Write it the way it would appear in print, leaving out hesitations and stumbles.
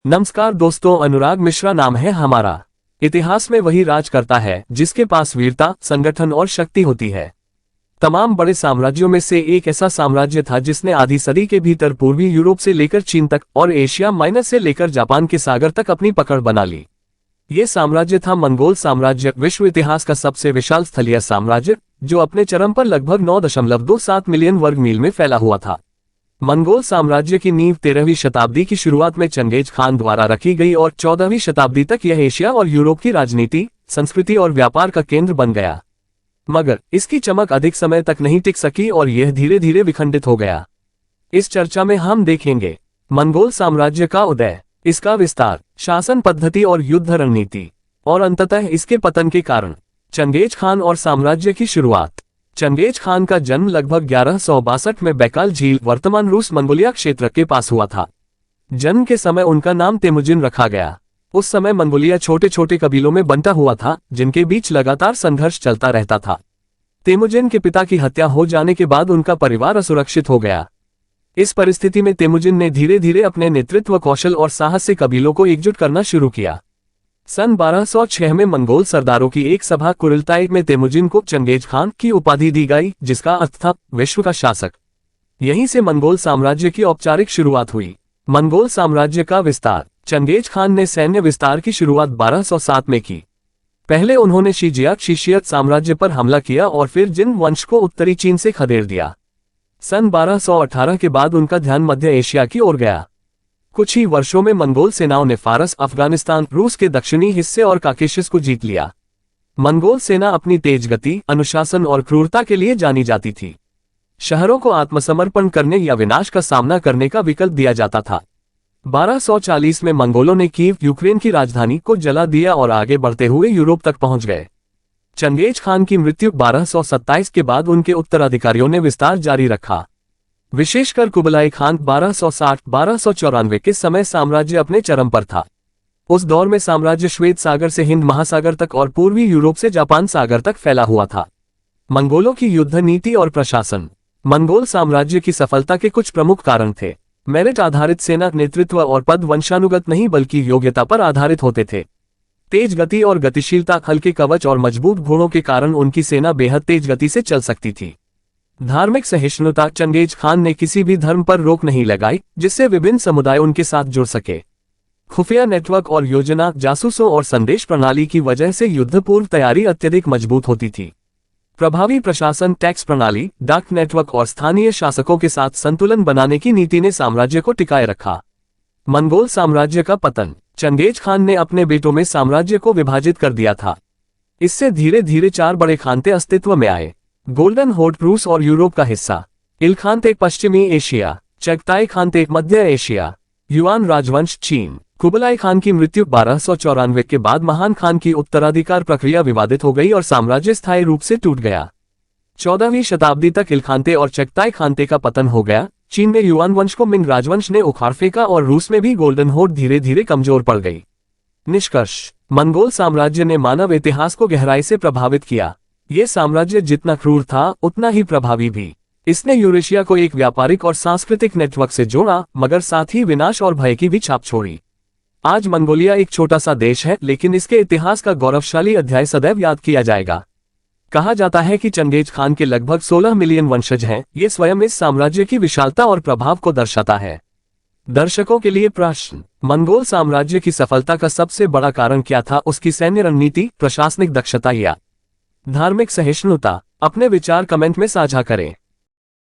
नमस्कार दोस्तों, अनुराग मिश्रा नाम है हमारा। इतिहास में वही राज करता है जिसके पास वीरता, संगठन और शक्ति होती है। तमाम बड़े साम्राज्यों में से एक ऐसा साम्राज्य था जिसने आधी सदी के भीतर पूर्वी यूरोप से लेकर चीन तक और एशिया माइनर से लेकर जापान के सागर तक अपनी पकड़ बना ली। ये साम्राज्य था मंगोल साम्राज्य, विश्व इतिहास का सबसे विशाल स्थलीय साम्राज्य, जो अपने चरम पर लगभग 9.27 मिलियन वर्ग मील में फैला हुआ था। मंगोल साम्राज्य की नींव 13वीं शताब्दी की शुरुआत में चंगेज खान द्वारा रखी गई और 14वीं शताब्दी तक यह एशिया और यूरोप की राजनीति, संस्कृति और व्यापार का केंद्र बन गया। मगर इसकी चमक अधिक समय तक नहीं टिक सकी और यह धीरे धीरे विखंडित हो गया। इस चर्चा में हम देखेंगे मंगोल साम्राज्य का उदय, इसका विस्तार, शासन पद्धति और युद्ध रणनीति, और अंततः इसके पतन के कारण। चंगेज खान और साम्राज्य की शुरुआत। चंगेज खान का जन्म लगभग 1162 में बैकाल झील, वर्तमान रूस मंगोलिया क्षेत्र के पास हुआ था। जन्म के समय उनका नाम तेमुजिन रखा गया। उस समय मंगोलिया छोटे छोटे कबीलों में बंटा हुआ था, जिनके बीच लगातार संघर्ष चलता रहता था। तेमुजिन के पिता की हत्या हो जाने के बाद उनका परिवार असुरक्षित हो गया। इस परिस्थिति में तेमुजिन ने धीरे धीरे अपने नेतृत्व कौशल और साहस से कबीलों को एकजुट करना शुरू किया। सन 1206 में मंगोल सरदारों की एक सभा कुरिलताई में तेमुजिन को चंगेज खान की उपाधि दी गई, जिसका अर्थ था विश्व का शासक। यहीं से मंगोल साम्राज्य की औपचारिक शुरुआत हुई। मंगोल साम्राज्य का विस्तार। चंगेज खान ने सैन्य विस्तार की शुरुआत 1207 में की। पहले उन्होंने शीजियाक साम्राज्य पर हमला किया और फिर जिन वंश को उत्तरी चीन से खदेड़ दिया। सन 1218 के बाद उनका ध्यान मध्य एशिया की ओर गया। कुछ ही वर्षों में मंगोल सेनाओं ने फारस, अफगानिस्तान, रूस के दक्षिणी हिस्से और काकेशस को जीत लिया। मंगोल सेना अपनी तेज गति, अनुशासन और क्रूरता के लिए जानी जाती थी। शहरों को आत्मसमर्पण करने या विनाश का सामना करने का विकल्प दिया जाता था। 1240 में मंगोलों ने कीव, यूक्रेन की राजधानी, को जला दिया और आगे बढ़ते हुए यूरोप तक पहुंच गए। चंगेज खान की मृत्यु 1227 के बाद उनके उत्तराधिकारियों ने विस्तार जारी रखा। विशेषकर कुबलाई खान 1260-1294 के समय साम्राज्य अपने चरम पर था। उस दौर में साम्राज्य श्वेत सागर से हिंद महासागर तक और पूर्वी यूरोप से जापान सागर तक फैला हुआ था। मंगोलों की युद्ध नीति और प्रशासन। मंगोल साम्राज्य की सफलता के कुछ प्रमुख कारण थे। मेरिट आधारित सेना नेतृत्व और पद वंशानुगत नहीं बल्कि योग्यता पर आधारित होते थे। तेज गति और गतिशीलता, हल्के कवच और मजबूत घोड़ों के कारण उनकी सेना बेहद तेज गति से चल सकती थी। धार्मिक सहिष्णुता। चंगेज खान ने किसी भी धर्म पर रोक नहीं लगाई, जिससे विभिन्न समुदाय उनके साथ जुड़ सके। खुफिया नेटवर्क और योजना, जासूसों और संदेश प्रणाली की वजह से युद्ध पूर्व तैयारी अत्यधिक मजबूत होती थी। प्रभावी प्रशासन, टैक्स प्रणाली, डाक नेटवर्क और स्थानीय शासकों के साथ संतुलन बनाने की नीति ने साम्राज्य को टिकाए रखा। मंगोल साम्राज्य का पतन। चंगेज खान ने अपने बेटों में साम्राज्य को विभाजित कर दिया था। इससे धीरे धीरे 4 बड़े खानते अस्तित्व में आए। गोल्डन होर्ड रूस और यूरोप का हिस्सा, इलखानते पश्चिमी एशिया, चगताई खानते मध्य एशिया, युआन राजवंश चीन। कुबलाई खान की मृत्यु 1294 के बाद महान खान की उत्तराधिकार प्रक्रिया विवादित हो गई और साम्राज्य स्थायी रूप से टूट गया। 14वीं शताब्दी तक इलखानते और चगताई खानते का पतन हो गया। चीन में युआन वंश को मिंग राजवंश ने उखाड़ फेंका और रूस में भी गोल्डन होर्ड धीरे धीरे कमजोर पड़ गई। निष्कर्ष। मंगोल साम्राज्य ने मानव इतिहास को गहराई से प्रभावित किया। ये साम्राज्य जितना क्रूर था उतना ही प्रभावी भी। इसने यूरेशिया को एक व्यापारिक और सांस्कृतिक नेटवर्क से जोड़ा, मगर साथ ही विनाश और भय की भी छाप छोड़ी। आज मंगोलिया एक छोटा सा देश है, लेकिन इसके इतिहास का गौरवशाली अध्याय सदैव याद किया जाएगा। कहा जाता है कि चंगेज खान के लगभग 16 मिलियन वंशज हैं। ये स्वयं इस साम्राज्य की विशालता और प्रभाव को दर्शाता है। दर्शकों के लिए प्रश्न। मंगोल साम्राज्य की सफलता का सबसे बड़ा कारण क्या था? उसकी सैन्य रणनीति, प्रशासनिक दक्षता या धार्मिक सहिष्णुता? अपने विचार कमेंट में साझा करें।